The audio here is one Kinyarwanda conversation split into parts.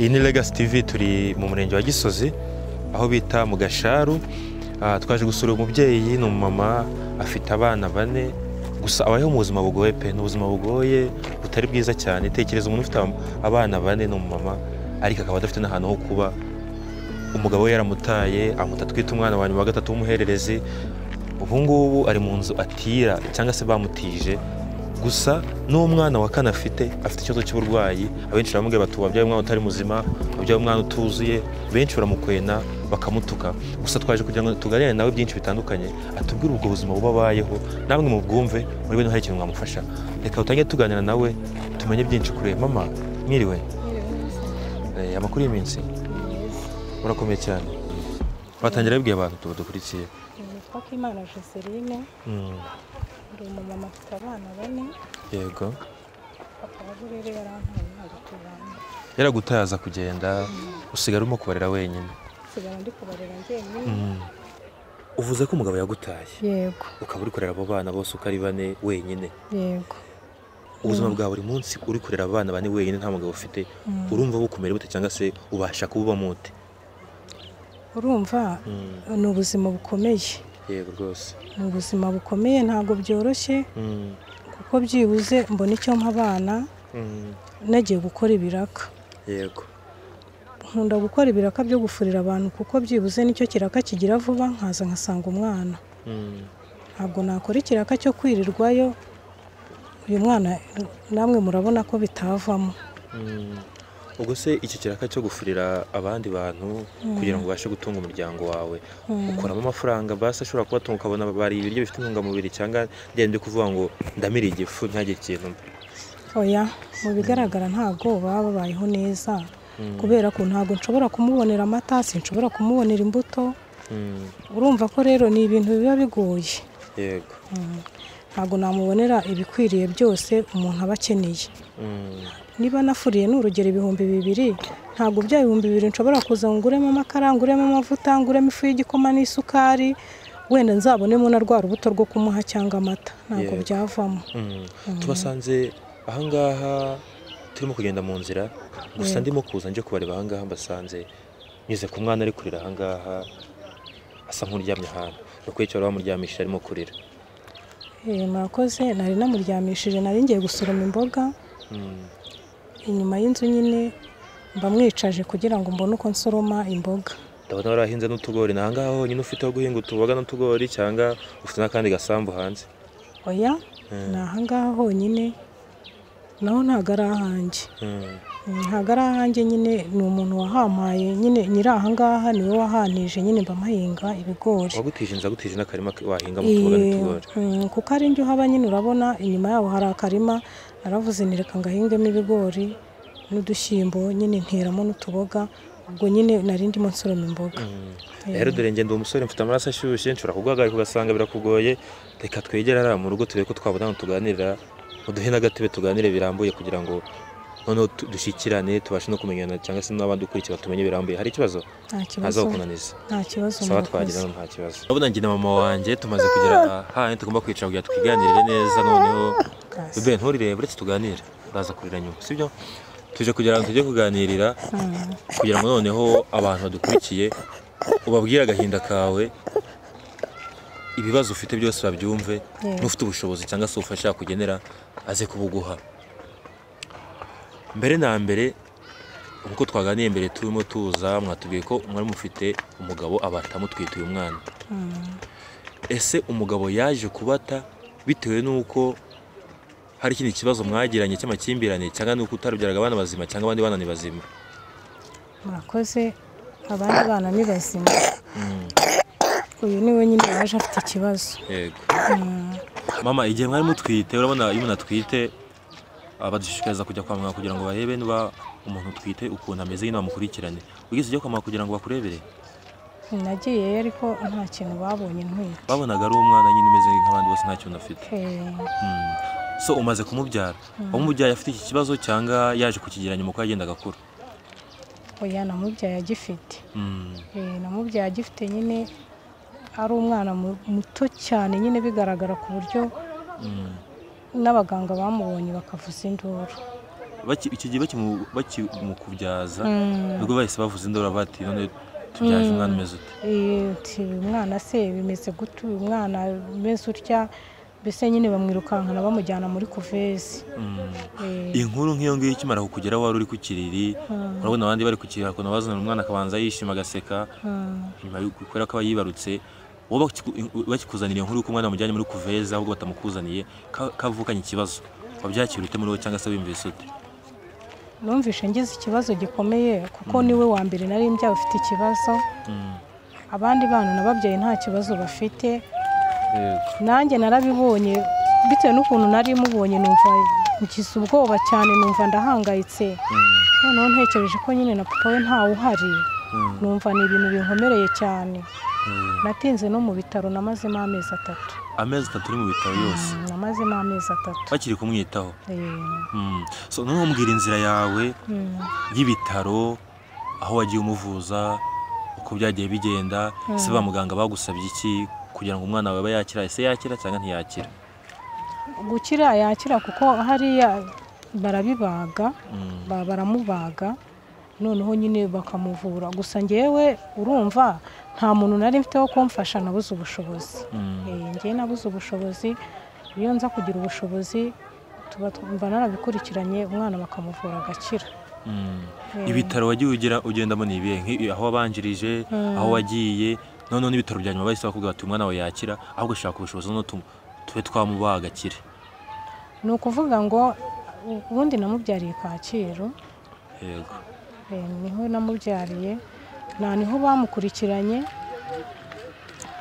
Iyi ni Legacy TV, turi mu murenge wa Gisozi aho bita mu Gasharu. Twaje gusura umubyeyi, ni umumama afite abana 4, gusa abayeho mu buzima bugoye pe, ni ubuzima bugoye butari bwiza cyane. Tekereza umuntu ufite abana 4 ni umumama ariko akaba adafite n'ahantu ho kuba. Umugabo we yaramutaye, amutatwita umwana wa nyuma wa 3 w'umuhererezi. Ubu ngubu ari mu nzu atira cyangwa se bamutije. Gusa n'umwana wa 4 afite ikibazo cy'uburwayi. Abenshi baramubwira bati wabyaye umwana utari muzima, wabyaye umwana utuzuye, benshi baramukwena bakamutuka. Gusa twaje kugira ngo tuganire nawe byinshi bitandukanye, atubwire ubwo buzima bubabayeho, namwe mu bwumve muri bene hari ikintu mwamufasha. Reka utangiye tuganira nawe tumenye byinshi kure. Mama mwiriwe? Amakuru y'iminsi? Urakomeye cyane. Batangira bibwiye abantu tubadukurikiye. Nitwa Imana Joseline. Ndi umumama afite abana 4. Yego. Akaba rero yarantaye agutubana. Yaragutaza kugenda, usigara urimo kubarera wenyine. Sigara ndi kubarera njyenyine. Uvuze ko umugabo yagutaye. Yego. Ukaba uri kurera abo bana bose uko ari 4 wenyine. Yego. Ubuzima bwa buri munsi uri kurera abana 4 wenyine nta mugabo ufite, urumva bukomere bute cyangwa se ubasha kububa mute? Urumva ni ubuzima bukomeye. Yego rwose. Ni ubuzima bukomeye, ntago byoroshye. Kuko byibuze mbona icyo mpabana nagiye gukora ibiraka. Yego. Nkunda gukora ibiraka byo gufurira abantu kuko byibuze nicyo kiraka kigira vuba, nkaza nkasanga umwana. Ntabwo nakora ikiraka cyo kwirirwayo. Uyu mwana namwe murabona ko bitavamo. Ubwo se iki kiraka cyo gufurira abandi bantu kugira ngo ubashe gutunga umuryango wawe, ukoramo amafaranga basi ashobora kubatunga ukabona bari ibiryo bifite intungamubiri, cyangwa ndende kuvuga ngo ndamira igifu ntagire ikintu? Oya, mu bigaragara ntago baba babayeho neza, kubera ko ntago nshobora kumubonera amata, sinshobora kumubonera imbuto. Urumva ko rero ni ibintu biba bigoye. Yego. Ntago namubonera ibikwiriye byose umuntu aba akeneye. Niba nafuriye n'urugero 2,000, ntago bya 2,000 nshobora kuza nguremo amakara, nguremo amavuta, nguremo ifu y'igikoma n'isukari, wenda nzabonemo na rwa rubuto rwo kumuha cyangwa amata. Ntago byavamo. Tubasanze ahangaha turimo kugenda mu nzira, gusa ndimo kuza nje kubareba ahangaha, mbasanze nyuze ku mwana ari kurira ahangaha asa nk'uryamye ahantu. Nuko icyo bamuryamishije arimo kurira. Murakoze, nari namuryamishije, nari ngiye gusoroma imboga. Inyuma y'inzu nyine mbamwicaje kugira ngo mbone uko nsoroma imboga. Ndabona warahinze n'utugori. Nahangaha honyine ufite aho guhinga utuboga n'utugori, cyangwa ufite n'akandi gasambu hanze? Oya, nahangaha honyine, naho ntago ari ahanjye. Ntago ari ahanjye nyine, ni umuntu wahampaye nyine, nyiri ahangaha niwe wahanije nyine mbamahinga ibigori. Wagutije inzu, agutije n'akarima wahinga mu tuboga n'utugori? Kuko ari njye uhaba nyine, urabona inyuma yaho hari akarima. Naravuze nireka ngahingemo ibigori n'udushyimbo, nyine nteramo n'utuboga. Ubwo nyine nari ndimo nsoroma imboga. Rero dore ngende umusore mfite amaraso ashyushye, nshobora kuguhagarika ugasanga birakugoye. Reka twegere ara mu rugo turebe ko twabona tuganirira, uduhe n'agatebe tuganire birambuye kugira ngo noneho dushyikirane, tubashe no kumenyana cyangwa se n'abadukurikira tumenye birambuye. Hari ikibazo? Nta kibazo. Azakunaniza? Nta kibazo. Sawa, twagira nta kibazo. Urabona njye na mama wanjye tumaze kugera aha tugomba kwicara kugira twiganirire neza. Noneho bebe nturire, uretse tuganire, uraza kurira nyuma, sibyo? Tuje kugira ngo tujye kuganirira kugira ngo noneho abantu badukurikiye ubabwire agahinda kawe, ibibazo ufite byose babyumve, n'ufite ubushobozi cyangwa se ufasha kugenera aze kubuguha. Mbere na mbere, uko twaganiye mbere turimo tuza, mwatubwiye ko mwari mufite umugabo abatamutwite uyu mwana. Ese umugabo yaje kubata bitewe n'uko hari ikindi kibazo mwagiranye cy'amakimbirane, cyangwa n'uko utarubyaraga abana bazima, cyangwa abandi bana ni bazima? Murakoze, abandi bana ni bazima. Uyu niwe nyine yaje afite ikibazo. Yego. Mama, igihe mwari mutwite, urabona iyo umuntu atwite abadushishikariza kujya kwa muganga kugira ngo barebe niba umuntu utwite ukuntu ameze, nyine bamukurikirane. Wigeze ujya kwa muganga kugira ngo bakurebere? Nagiyeyo ariko nta kintu babonye ntwite. Babonaga ari umwana nyine umeze nk'abandi bose, nta kintu afite. So umaze kumubyara, umubyaye afite iki kibazo cyangwa yaje kukigira nyuma uko yagendaga akura? Oya, namubyaye agifite. Namubyaye agifite nyine ari umwana muto cyane, nyine bigaragara ku buryo n'abaganga bamubonye bakavuza induru. iki gihe bakimukubyaza nubwo bahise bavuze indoro bati none tubyaje umwana umeze ute umwana se bimeze gute umwana umeze utya mbese nyine bamwirukankana bamujyana muri kuvezi. Inkuru nk'iyo ngiyo ikimara kukugeraho wari uri ku kiriri urabona abandi bari ku kiriri ukuntu bazana umwana akabanza yishima agaseka nyuma kubera ko aba yibarutse wowe bakikuzanira inkuru ko umwana bamujyanye muri kuvezi ahubwo batamukuzaniye kavukanye ikibazo wabyakira ute muri wowe cyangwa se wimvise ute? Numvishe ngize ikibazo gikomeye kuko niwe wa mbere nari mbyaye ufite ikibazo, abandi bana nababyaye nta kibazo bafite. Nanjye narabibonye bitewe n'ukuntu nari mubonye numva ngize ubwoba cyane, numva ndahangayitse. Noneho ntekereje ko nyine na papa we ntawe uhari, numva ni ibintu binkomereye cyane. Natinze no mu bitaro namazemo amezi 3. Amezi 3 uri mu bitaro yose? Namazemo amezi 3 bakiri kumwitaho. So noneho mbwira inzira yawe y'ibitaro, aho wagiye umuvuza, uko byagiye bigenda, se ba muganga bagusabye iki kugira ngo umwana wawe yakira? Ese yakira cyangwa ntiyakira? Gukira yakira kuko hariya barabibaga, baramubaga noneho nyine bakamuvura. Gusa ngewe urumva nta muntu nari mfite wo kumfasha, nabuze ubushobozi. Ngewe nabuze ubushobozi, iyo nza kugira ubushobozi tuba narabikurikiranye umwana bakamuvura agakira. Ibitaro wagiye ugendamo ni ibihe? Aho wabanjirije, aho wagiye, noneho n'ibitaro bya nyuma bahise bakubwira ati umwana wawe yakira ahubwo ushaka ubushobozi no tube twamubaga agakira? Ni ukuvuga ngo ubundi namubyariye Kacyiru. Yego. Niho namubyariye, niho bamukurikiranye,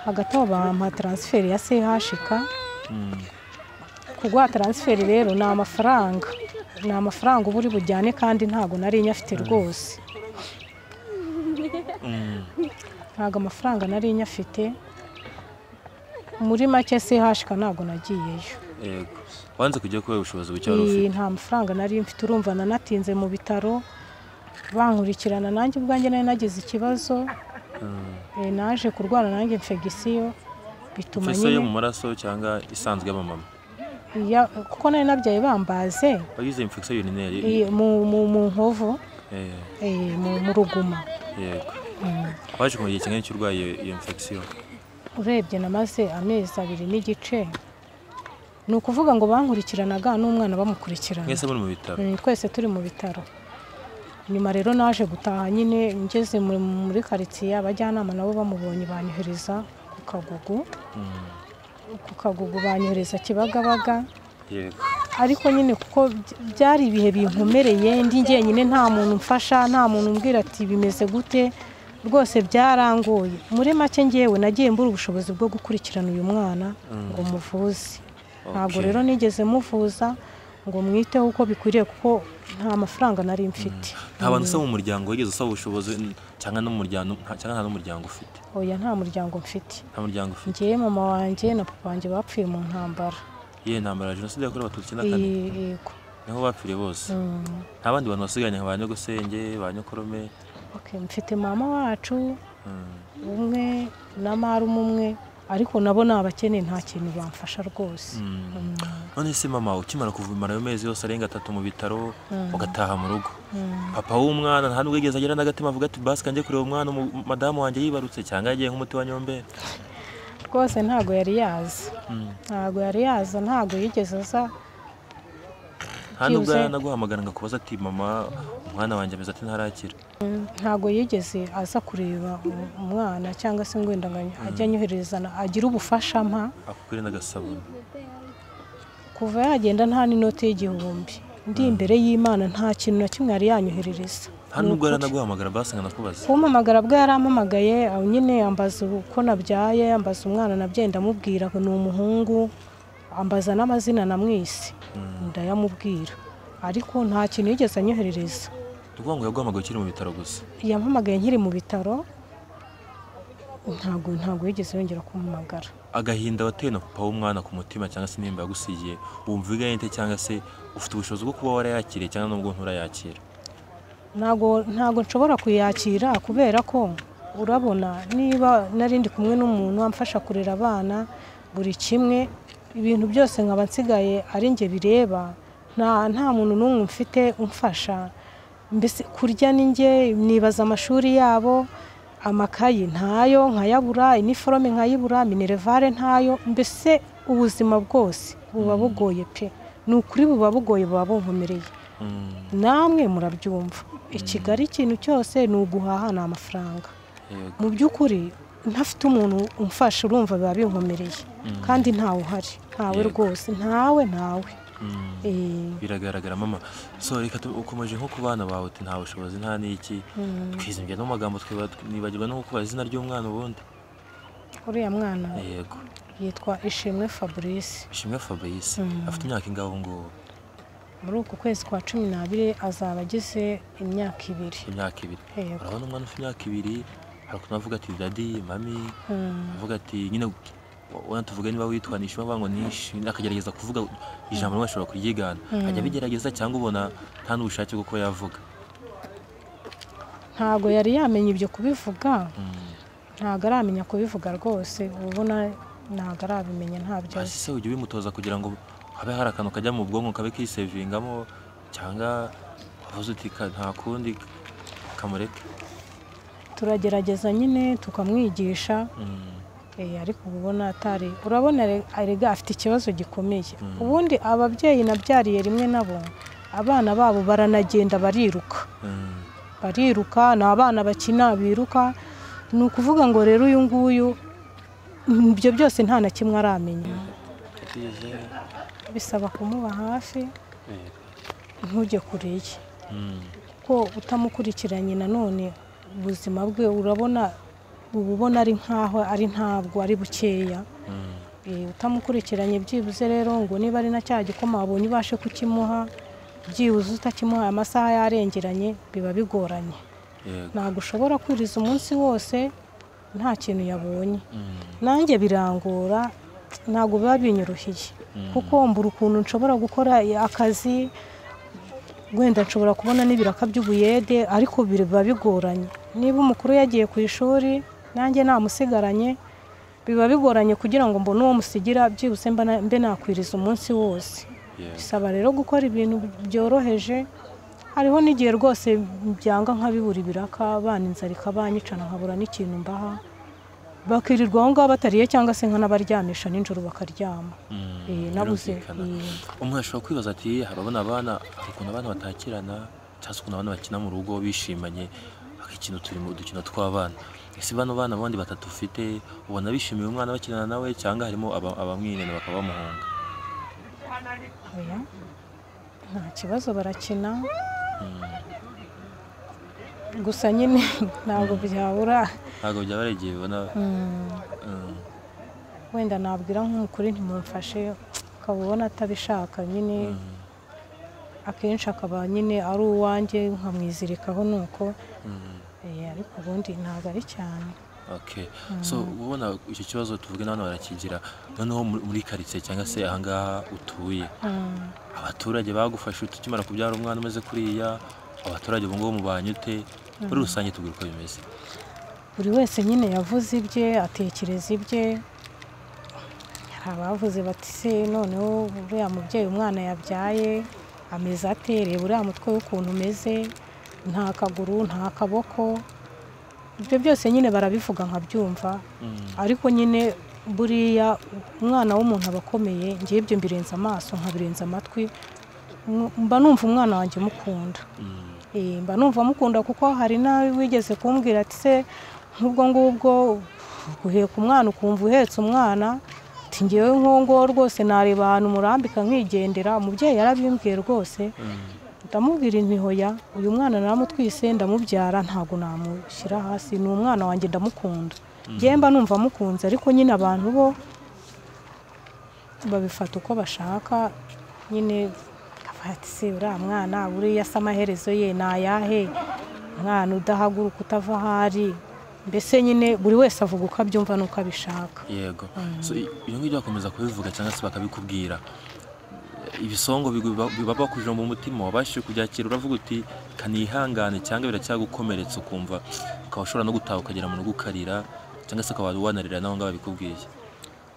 hagati aho bampa transfer ya CHK. Kugwa transfer rero ni amafaranga, uba uri bujyane kandi ntago nari nyafite rwose. Ntago amafaranga nari nyafite, muri make CHK ntago nagiyeyo. Yego. Wanze kujya kubera ubushobozi bucye wari ufite? Nta mafaranga nari mfite, urumva nanatinze mu bitaro bankurikirana. Nanjye ubwanjye nari nagize ikibazo, naje kurwara nanjye infection bituma nyine yo mu maraso cyangwa isanzwe y'amama. Kuko nari nabyaye bambaze. Wagize infection urinaire mu nkovu, mu ruguma. Yego. Waje mu gihe kingana cy'urwaye iyo infection? Urebye namaze amezi 2 n'igice. Ni ukuvuga ngo bankurikiranaga n'umwana bamukurikirana. Mwese muri mu bitaro? Twese turi mu bitaro. Nyuma rero naje gutaha nyine ngeze muri quartier, abajyanama nabo bamubonye banyohereza ku Kagugu banyohereza Kibagabaga. Yego. Ariko nyine kuko byari ibihe binkomereye, ndi njyenyine nta muntu mfasha, nta muntu umbwira ati bimeze gute, rwose byarangoye. Muri make ngewe nagiye mbura ubushobozi bwo gukurikirana uyu mwana ngo muvuze. Ntabwo rero nigeze muvuza ngo mwiteho uko bikwiriye kuko nta mafaranga nari mfite. Nta bantu se mu muryango wigeze usaba ubushobozi cyangwa no mu muryango, cyangwa nta n'umuryango ufite? Oya, nta muryango mfite. Nta muryango ufite? Ngiye mama wanjye na papa wanjye bapfuye mu ntambara. Ntambara ya Jenoside yakorewe Abatutsi 94? Yego. Niho bapfiriye bose? Nta bandi bantu basiganye nka ba nyogosenge, ba nyokorome? Mfite mama wacu umwe na marume umwe, ariko nabo nabakene nta kintu bamfasha rwose. None se mama ukimara kuvumara ayo mezi yose arenga 3 mu bitaro ugataha mu rugo, papa w'umwana nta nubwo yigeze agira n'agatima avuga ati basi kanje kureba umwana madamu wanjye yibarutse cyangwa yagiye nk'umuti wa Nyombe? Rwose ntago yari yaza. Ntago yigeze aza. Nta nubwo naguhamagara ngakubaza ati mama umwana wanjye ameze ati ntarakira? Ntago yigeze aza kureba umwana cyangwa se ngo wenda ajya anyoherezana agira ubufasha mpa. Akugure n'agasabune? Kuva yagenda nta n'inote y'igihumbi, ndi imbere y'Imana nta kintu na kimwe yari yanyoherereza. Nta nubwo naguhamagara basi nganakubaza? Kumpamagara bwa yarampamagaye, aho nyine ambaza uko nabyaye, ambaza umwana nabyaye, ndamubwira ko ni umuhungu, ambaza n'amazina namwise ndayamubwira, ariko nta kintu yigeze anyoherereza. Tuvuga ngo yaguhamagaye ukiri mu bitaro gusa? Yampamagaye nkiri mu bitaro, ntago yigeze yongera kumpamagara. Agahinda watewe na papa w'umwana ku mutima cyangwa se nimba yagusigiye, wumva igahente cyangwa se ufite ubushobozi bwo kuba warayakiriye cyangwa nubwo nturayakira? Ntago nshobora kuyakira kubera ko urabona niba narindi kumwe n'umuntu amfasha kurera abana buri kimwe, ibintu byose nkaba nsigaye ari nge bireba, nta muntu n'umwe mfite umfasha, mbese kurya ninjye, nibaza amashuri yabo, amakayi ntayo nkayabura, iniforome nkayibura, minerevare ntayo, mbese ubuzima bwose buba bugoye pe, ni ukuri buba bugoye, buba bunkomereye. Namwe murabyumva, i Kigali ikintu cyose ni uguhaha, ni amafaranga. Mu by'ukuri ntafite umuntu umfasha urumva biba binkomereye, kandi ntawe uhari, ntawe rwose, ntawe. Biragaragara mama. So reka ukomeje nko ku bana bawe uti nta bushobozi nta n'iki, twizimbye no magambo nibagirwa no kubaza izina ry'umwana ubundi. Uriya mwana yego yitwa Ishimwe Fabrice. Ishimwe Fabrice afite imyaka ingaho ngo muri uku kwezi kwa 12 azaba agize imyaka 2. Imyaka 2. Urabona umwana ufite imyaka 2 hari kunavuga ati daddy mami, avuga ati nyine wana tuvuga niba witwanisha bango nishi, akagerageza kuvuga ijambo rimwe ashobora kuryigana, ajya bigerageza cyangwa ubona nta n'ubushake bwo ko yavuga. Ntago yari yamenye ibyo kubivuga, ntago aramenya kubivuga rwose, ubona ntago arabimenya, ntabyo. Ase ujye bimutoza kugira ngo habe hari akantu kajya mu bwonko kabe kisevingamo, cyangwa wavuze uti nta kundi kamureke. Turagerageza nyine tukamwigisha, ariko ubona atari, urabona arega afite ikibazo gikomeye. Ubundi ababyeyi nabyariye rimwe nabo, abana babo baranagenda bariruka, ni abana bakina biruka, ni ukuvuga ngo rero uyu nguyu ibyo byose nta na kimwe aramenya. Bisaba kumuba hafi, ntujye kure ye, ko utamukurikiranye nanone ubuzima bwe urabona ubona ari nkaho ari ntabwo ari bukeya. Utamukurikiranye byibuze rero ngo niba ari na cya gikoma abonye ubashe kukimuha, byibuze utakimuha amasaha yarengeranye biba bigoranye. Ntabwo ushobora kwiriza umunsi wose nta kintu yabonye. Nanjye birangora, ntabwo biba binyuruhiye, kuko mbura ukuntu nshobora gukora akazi, wenda nshobora kubona n'ibiraka by'ubuyede, ariko biba bigoranye. Niba umukuru yagiye ku ishuri nanjye namusigaranye, biba bigoranye kugira ngo mbone uwo musigira byibuse mbe nakwiriza umunsi wose. Bisaba rero gukora ibintu byoroheje. Hariho n'igihe rwose byanga nkabibura ibiraka, abana inzara ikabanyicana nkabura n'ikintu mbaha, bakirirwa aho ngaho batariye cyangwa se nkanabaryamisha nijoro bakaryama. Nabuze umuntu ashobora kwibaza ati harabona abana, hari ukuntu abana batakirana, cyangwa ukuntu abana bakina mu rugo bishimanye, ak'ikintu turi mu dukino tw'abana. Ese bano bana abandi batatu ufite ubona bishimiye umwana bakinana nawe, cyangwa harimo abamwinena bakaba bamuhunga? Nta kibazo barakina, gusa nyine ntabwo byabura, ntabwo byaba igihe ubona wenda nabwira nk'umukuru ntimumfashe, ukaba ubona atabishaka nyine, akenshi akaba nyine ari uwanjye nkamwizirikaho nuko, ariko ubundi ntabwo ari cyane. So ubona icyo kibazo tuvuge n'abana barakigira, noneho muri karitsiye cyangwa se ahangaha utuye, abaturage bagufashe ukimara kubyara umwana umeze kuriya, abaturage ubu ngubu mubanye ute? Muri rusange tubwira uko bimeze. Buri wese nyine yavuze ibye, atekereza ibye. Hari abavuze bati se noneho uriya mubyeyi umwana yabyaye ameze ate, reba uriya mutwe w'ukuntu umeze, nta kaguru nta kaboko. Ibyo byose nyine barabivuga nkabyumva, ariko nyine buriya umwana w'umuntu aba akomeye. Ngiye ibyo mbirenza amaso nkabirenza amatwi, mba numva umwana wanjye mukunda. Mba numva mukunda, kuko hari nawe wigeze kumbwira ati se nk'ubwo ngubwo guheka umwana ukumva uhetse umwana, ati ngewe nk'ngo rwose nareba ahantu murambika nkigendera. Umubyeyi yarabimbwiye rwose, ndamubwira inti hoya, uyu mwana naramutwise ndamubyara, ntago namushyira hasi, ni umwana wanjye ndamukunda. Ngewe mba numva mukunze, ariko nyine abantu bo babifata uko bashaka nyine. Ati se uriya mwana buriya se amaherezo ye ni ayahe, umwana udahaguruka utava ahari, mbese nyine buri wese avuga uko abyumva n'uko abishaka. Yego. So iyo ngibyo bakomeza kubivuga cyangwa se bakabikubwira, ibisongo biba bakuje mu mutima, wabashije kubyakira uravuga uti kanihangane, cyangwa biracyagukomeretsa ukumva ukaba ushobora no gutaha ukagera mu rugo ukarira, cyangwa se ukaba wanarira naho ngaho babikubwiye?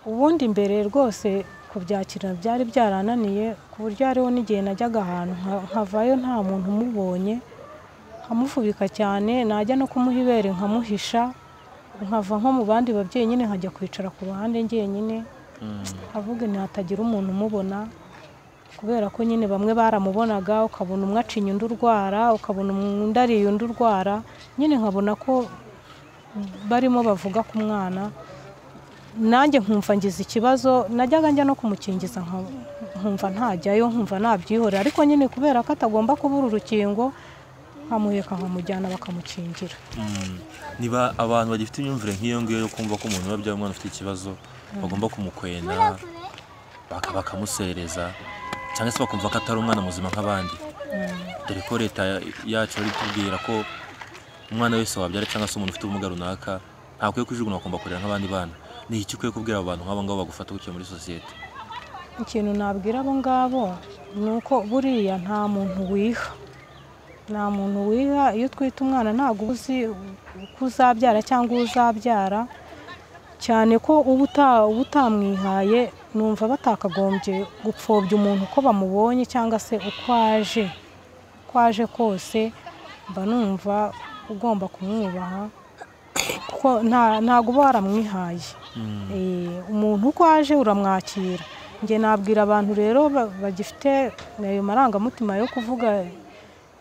Ubundi mbere rwose kubyakira byari byarananiye ku buryo hariho n'igihe najyaga ahantu nkavayo nta muntu umubonye nkamufubika cyane, najya no kumuha ibere nkamuhisha, nkava nko mu bandi babyeyi nyine nkajya kwicara ku ruhande njyenyine, avuga ntihatagira umuntu umubona, kubera ko nyine bamwe baramubonaga, ukabona umwe acinya undi urwara, ukabona undi ariye undi urwara, nyine nkabona ko barimo bavuga ku mwana, nanjye nkumva ngize ikibazo, najyaga njya no kumukingiza nkumva ntajyayo, nkumva nabyihorera, ariko nyine kubera ko atagomba kubura urukingo nkamuheka nkamujyana bakamukingira. Niba abantu bagifite imyumvire nk'iyo ngiyo yo kumva ko umuntu wabyaye umwana ufite ikibazo bagomba kumukwena bakamusereza, cyangwa se bakumva ko atari umwana muzima nk'abandi, dore ko leta yacu ari tubwira ko umwana wese wabyara cyangwa se umuntu ufite ubumuga runaka ntakwiye kujugunywa, agomba kurera nk'abandi bana. Ni iki ukwiye kubwira abantu nk'abo ngabo bagufata gutyo muri sosiyete? Ikintu nabwira abo ngabo ni uko buriya nta muntu wiha, iyo utwite umwana ntabwo uzi ko uzabyara cyangwa uzabyara, cyane ko uba utamwihaye, numva batakagombye gupfobya umuntu uko bamubonye cyangwa se uko aje kose, mba numva ugomba kumwubaha kuko ntabwo uba waramwihaye. Umuntu uko aje uramwakira. Njye nabwira abantu rero bagifite ayo marangamutima yo kuvuga,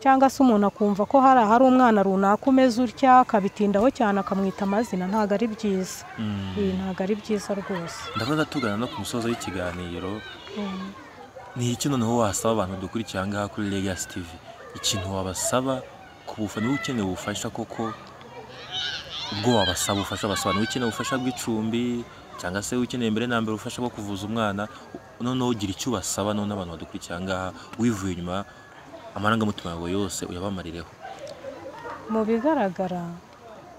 cyangwa se umuntu akumva ko hari umwana runaka umeze utya akabitindaho cyane akamwita amazina, ntabwo ari byiza. Ntabwo ari byiza rwose. Ndabona tugana no ku musozo w'ikiganiro, ni iki noneho wasaba abantu dukurikira ngaha kuri Legacy TV, ikintu wabasaba ku bufasha, niba ukeneye ubufasha koko ubwo wabasaba ubufasha basaba, niba ukeneye ubufasha bw'icumbi cyangwa se ukeneye mbere na mbere ubufasha bwo kuvuza umwana, noneho ugira icyo ubasaba, none abantu badukurikira ngaha wivuye inyuma amarangamutima yawe yose uyabamarireho. Mu bigaragara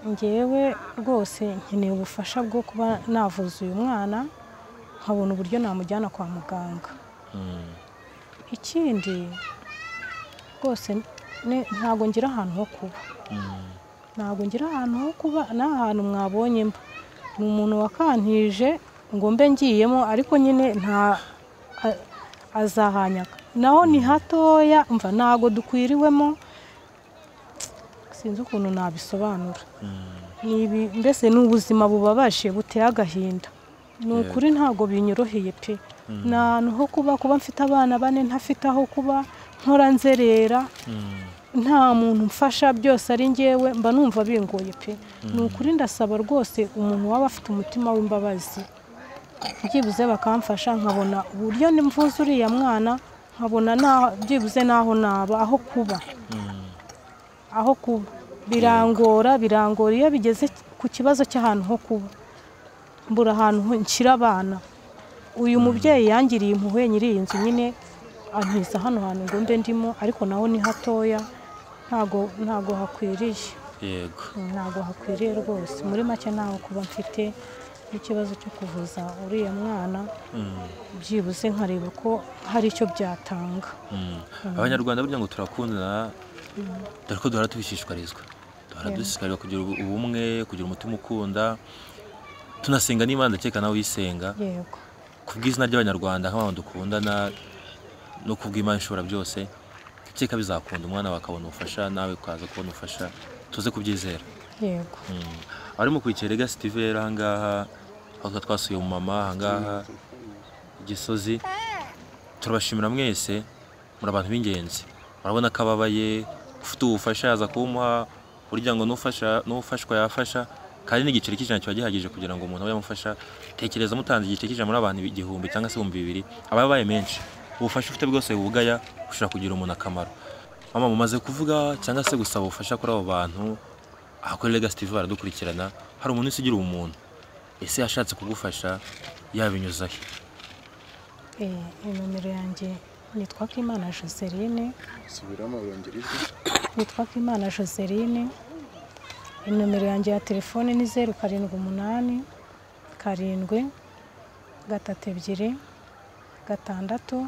ngewe rwose nkeneye ubufasha bwo kuba navuza uyu mwana, nkabona uburyo namujyana kwa muganga. Ikindi rwose ntabwo ngira ahantu ho kuba, n'ahantu mwabonye mba ni umuntu wakantije ngo mbe ngiyemo, ariko nyine azahanyaga, naho ni hatoya, mva ntabwo dukwiriwemo, sinzi ukuntu nabisobanura. Mbese ni ubuzima bubabaje buteye agahinda, ni ukuri ntabwo binyoroheye pe. Ni ahantu ho kuba mfite abana 4 ntafite aho kuba, nkora nzerera, nta muntu mfasha, byose ari ngewe, mba numva bingoye pe. Ni ukuri ndasaba rwose umuntu waba afite umutima w'imbabazi, byibuze bakamfasha nkabona uburyo nimvuza uriya mwana, nkabona byibuze naho naba aho kuba. Birangora iyo bigeze ku kibazo cy'ahantu ho kuba, mbura ahantu nshyira abana. Uyu mubyeyi yangiriye impuhwe, nyiri iyi nzu nyine antiza hano hantu ngo mbe ndimo, ariko naho ni hatoya, ntago hakwiriye. Yego, ntago hakwiriye rwose. Muri make naho kuba mfite ikibazo cyo kuvuza uriya mwana, byibuze nkareba ko hari icyo byatanga. Abanyarwanda burya ngo turakundana, dore ko duhora tubishishikarizwa, kugira ubumwe, kugira umutima ukunda, tunasenga n'Imana, ndakeka nawe uyisenga. Yego, kubw'izina ry'Abanyarwanda nk'abantu dukundana no kubw'Imana ishobora byose, ndakeka bizakunda umwana bakabona ubufasha, nawe ukaza kubona ubufasha, tuze kubyizera. Yego. Arimo kurikira Legacy TV aha ngaha, aho twasuye umumama aha ngaha Gisozi, turabashimira mwese, muri abantu b'ingenzi. Urabona ko ababaye, ufite ubufasha yaza kumuha, burya ngo n'ufashwa yafasha, kandi n'igiceri cy'ijana kiba gihagije kugira ngo umuntu abe yamufasha. Tekereza mutanze igiceri cy'ijana muri abantu 1000 cyangwa se 2000, ababaye menshi, ubufasha ufite bwose bugaya ushobora kugira umuntu akamaro. Mama, mumaze kuvuga cyangwa se gusaba ubufasha kuri abo bantu, aha kuri Legacy TV baradukurikirana, hari umuntu usigira umuntu, ese yashatse kugufasha yabinyuza he? Nomero yanjye nitwa Imana Joseline. Nitwa Imana Joseline. Nomero yanjye ya telefone ni 078 7 3 2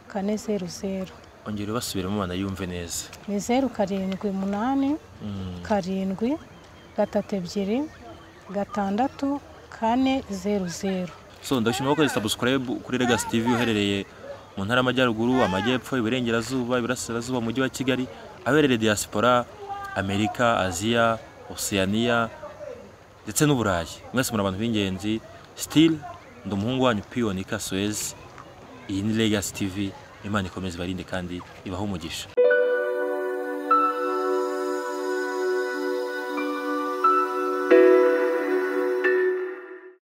6 Ongera basubiramo Imana yumve neza. Ni 078 7 3 2 6 400. so ndashimira ko subscribe kuri Legacy TV uherereye mu ntara y'Amajyaruguru, Amajyepfo, Iburengerazuba, Iburasirazuba, Umujyi wa Kigali, abereye diaspora, Amerika, Aziya, Oceania ndetse n'Uburayi. Mwese muri abantu b'ingenzi. Still ndumuhungu wanyu Pion Suez. Iyi ni Legacy TV. Imana ikomeze barinde kandi ibaho umugisha.